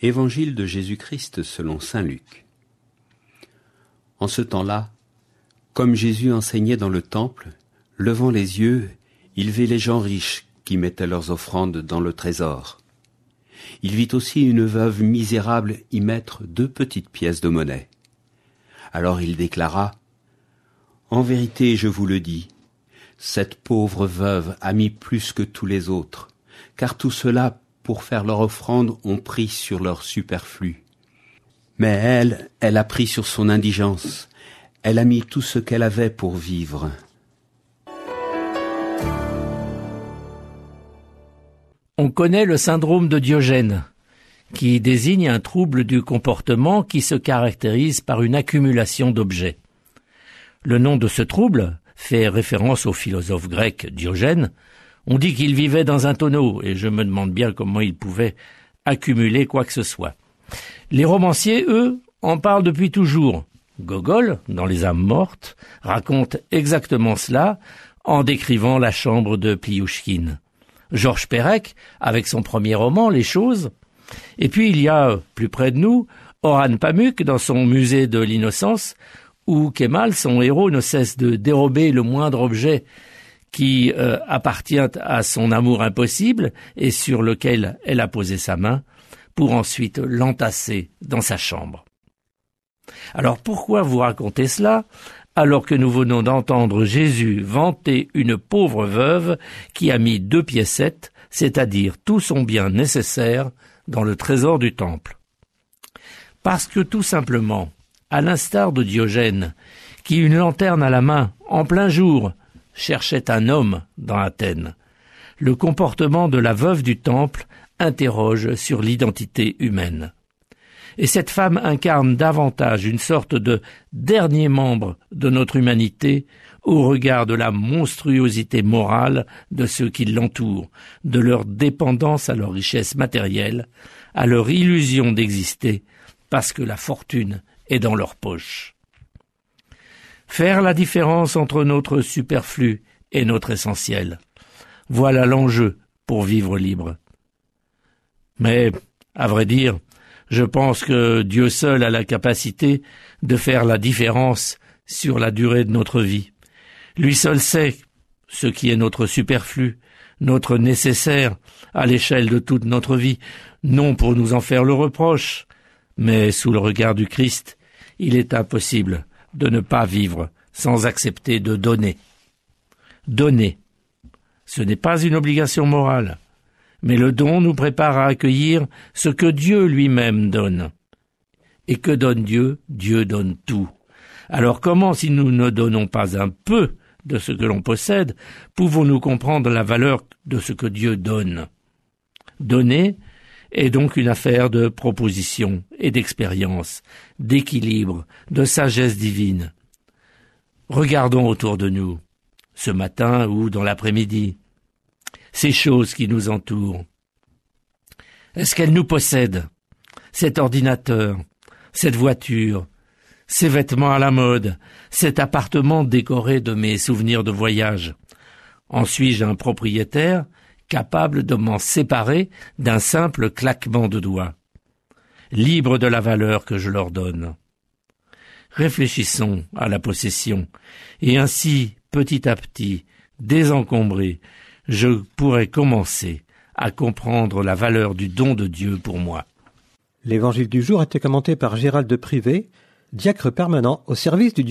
Évangile de Jésus-Christ selon saint Luc. En ce temps-là, comme Jésus enseignait dans le temple, levant les yeux, il vit les gens riches qui mettaient leurs offrandes dans le trésor. Il vit aussi une veuve misérable y mettre 2 petites pièces de monnaie. Alors il déclara : « En vérité, je vous le dis, cette pauvre veuve a mis plus que tous les autres, car tous ceux-là, pour faire leur offrande, ont pris sur leur superflu. Mais elle a pris sur son indigence, elle a mis tout ce qu'elle avait pour vivre. » On connaît le syndrome de Diogène, qui désigne un trouble du comportement qui se caractérise par une accumulation d'objets. Le nom de ce trouble fait référence au philosophe grec Diogène. On dit qu'il vivait dans un tonneau, et je me demande bien comment il pouvait accumuler quoi que ce soit. Les romanciers, eux, en parlent depuis toujours. Gogol, dans Les âmes mortes, raconte exactement cela en décrivant la chambre de Pliouchkine. Georges Perec, avec son premier roman, Les choses. Et puis il y a, plus près de nous, Orhan Pamuk dans son musée de l'innocence, où Kemal, son héros, ne cesse de dérober le moindre objet qui appartient à son amour impossible et sur lequel elle a posé sa main, pour ensuite l'entasser dans sa chambre. Alors pourquoi vous raconter cela, alors que nous venons d'entendre Jésus vanter une pauvre veuve qui a mis 2 piécettes, c'est-à-dire tout son bien nécessaire, dans le trésor du temple? Parce que tout simplement, à l'instar de Diogène, qui, une lanterne à la main, en plein jour, cherchait un homme dans Athènes, le comportement de la veuve du temple interroge sur l'identité humaine. Et cette femme incarne davantage une sorte de dernier membre de notre humanité au regard de la monstruosité morale de ceux qui l'entourent, de leur dépendance à leur richesse matérielle, à leur illusion d'exister parce que la fortune est dans leur poche. Faire la différence entre notre superflu et notre essentiel, voilà l'enjeu pour vivre libre. Mais, à vrai dire, je pense que Dieu seul a la capacité de faire la différence sur la durée de notre vie. Lui seul sait ce qui est notre superflu, notre nécessaire à l'échelle de toute notre vie, non pour nous en faire le reproche, mais sous le regard du Christ, il est impossible de ne pas vivre sans accepter de donner. Donner, ce n'est pas une obligation morale, mais le don nous prépare à accueillir ce que Dieu lui-même donne. Et que donne Dieu? Dieu donne tout. Alors comment, si nous ne donnons pas un peu de ce que l'on possède, pouvons-nous comprendre la valeur de ce que Dieu donne? Donner est donc une affaire de proposition et d'expérience, d'équilibre, de sagesse divine. Regardons autour de nous, ce matin ou dans l'après-midi, ces choses qui nous entourent. Est-ce qu'elles nous possèdent? Cet ordinateur, cette voiture, ces vêtements à la mode, cet appartement décoré de mes souvenirs de voyage. En suis-je un propriétaire capable de m'en séparer d'un simple claquement de doigts, libre de la valeur que je leur donne? Réfléchissons à la possession, et ainsi, petit à petit, désencombré, je pourrais commencer à comprendre la valeur du don de Dieu pour moi. L'évangile du jour a été commenté par Gérald de Privé, diacre permanent au service du